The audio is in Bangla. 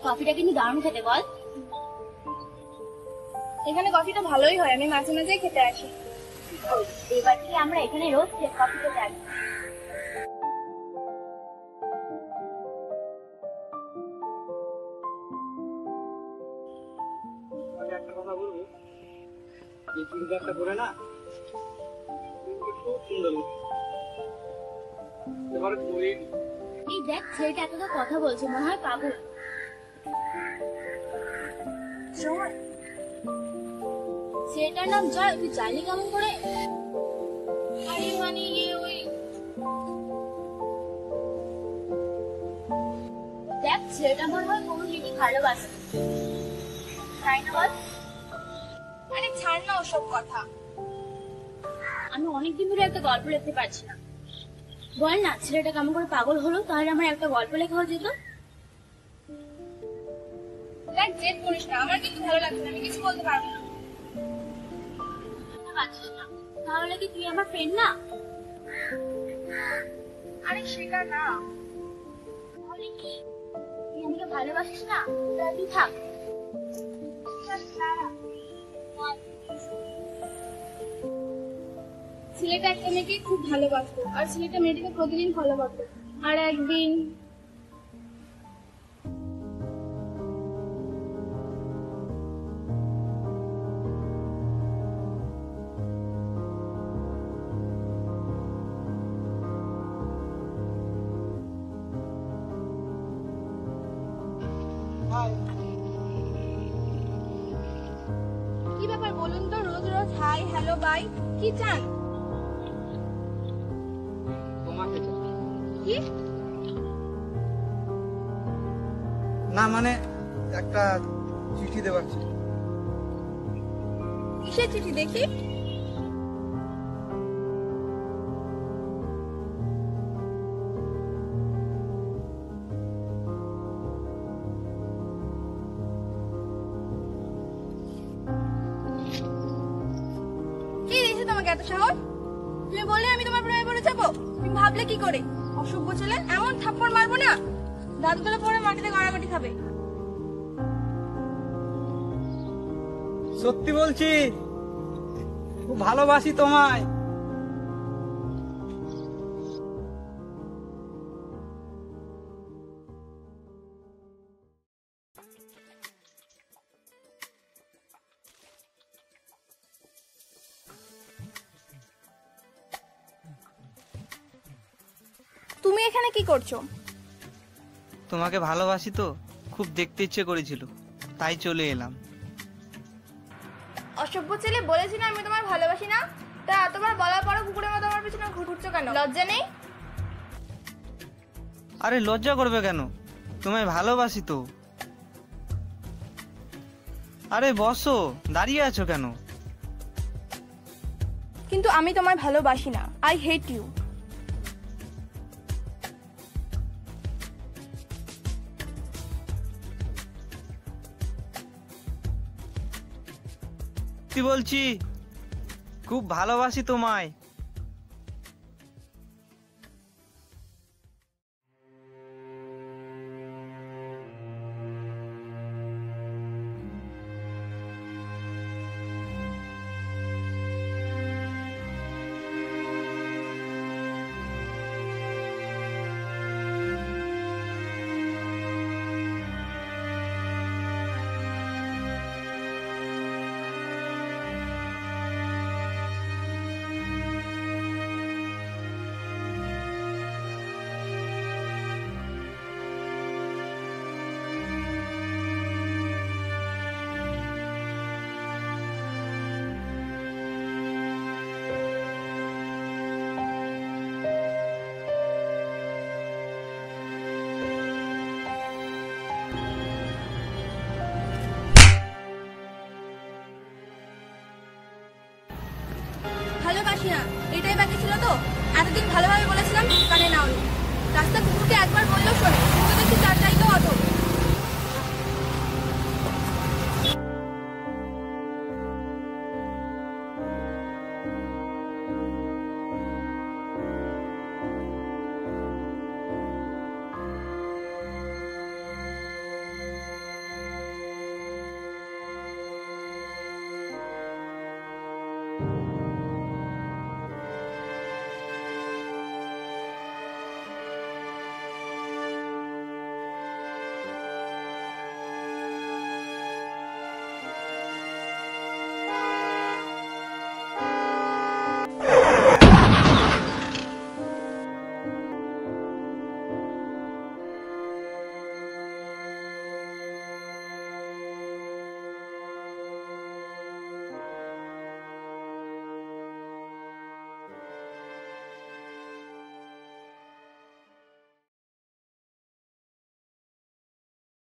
কফিটা কিন্তু দারুণ খেতে, বল। এখানে কফিটা ভালোই হয়, আমি মাঝে মাঝে খেতে আসি। এবার থেকে আমরা এখানে রোজ কফি খেতে আসি। একটা কথা বলবো, এই চুড়িদারটা পরে না খুব সুন্দর। এবারে পরে এই দেখ, ছেলেটা এত কথা বলছে, মনে হয় পাগল। ছেলেটার নাম জয়, তুই জানলি কেমন করে? আরে মানে ওই দেখ, ছেলেটা মনে হয় কোনো জিনিস ভালোবাসে, তাই না বল? আরে ছাড় না ওসব কথা। আমি অনেকদিন ধরে একটা গল্প লিখতে পারছি না। বল না, ছেলেটা কেমন করে পাগল হলো, তাহলে আমার একটা গল্প লেখা হয়ে যেত। দেখ, জেদ করিস না, আমার কিন্তু ভালো লাগছে না, আমি কিছু বলতে পারবো না। পারছিস না, তাহলে কি তুই আমার ফ্রেন্ড না? আরে সেটা না। তাহলে কি তুই আমাকে ভালোবাসিস না? তাহলে তুই থাক। ছেলেটা একটা মেয়েকে খুব ভালোবাসতো, আর ছেলেটা মেয়েটাকে প্রতিদিন ফলো করতো। আর একদিন কি ব্যাপার বলুন তো, রোজ রোজ হাই হ্যালো বাই, কি চান? তোমাকে কি? না মানে একটা চিঠি দেওয়ার ছিল। কিসের চিঠি দেখি? কে দিয়েছে তোমাকে এত সাহস? তুমি বললে আমি তোমার প্রেমে পড়ে যাবো? তুমি ভাবলে কি করে? অসভ্য ছেলে, এমন থাপ্পড় মারবো না দাঁতগুলো পরে মাটিতে গড়াগড়ি খাবে। সত্যি বলছি, খুব ভালোবাসি তোমায়। তুমি এখানে কি করছো? তোমাকে ভালোবাসি তো, খুব দেখতে ইচ্ছে করেছিল, তাই চলে এলাম। অসভ্য ছেলে, বলেছি না আমি তোমার ভালোবাসি না? তা এতবার বলার পরও কুকুরের মতো আমার পিছনে ঘুরছো কেন? লজ্জা নেই? আরে লজ্জা করবে কেন, তোমায় ভালোবাসি তো। আরে বসো, দাঁড়িয়ে আছো কেন? কিন্তু আমি তোমায় ভালোবাসি না। I hate you. কি বলছি, খুব ভালোবাসি তোমায়। ভালোবাসি না এটাই বাকি ছিল তো? এতদিন ভালোভাবে বলেছিলাম, কানে নাওনি। রাস্তা কুকুরকে একবার বললেও শোনে, কিন্তু দেখছি তার চাইতেও অত।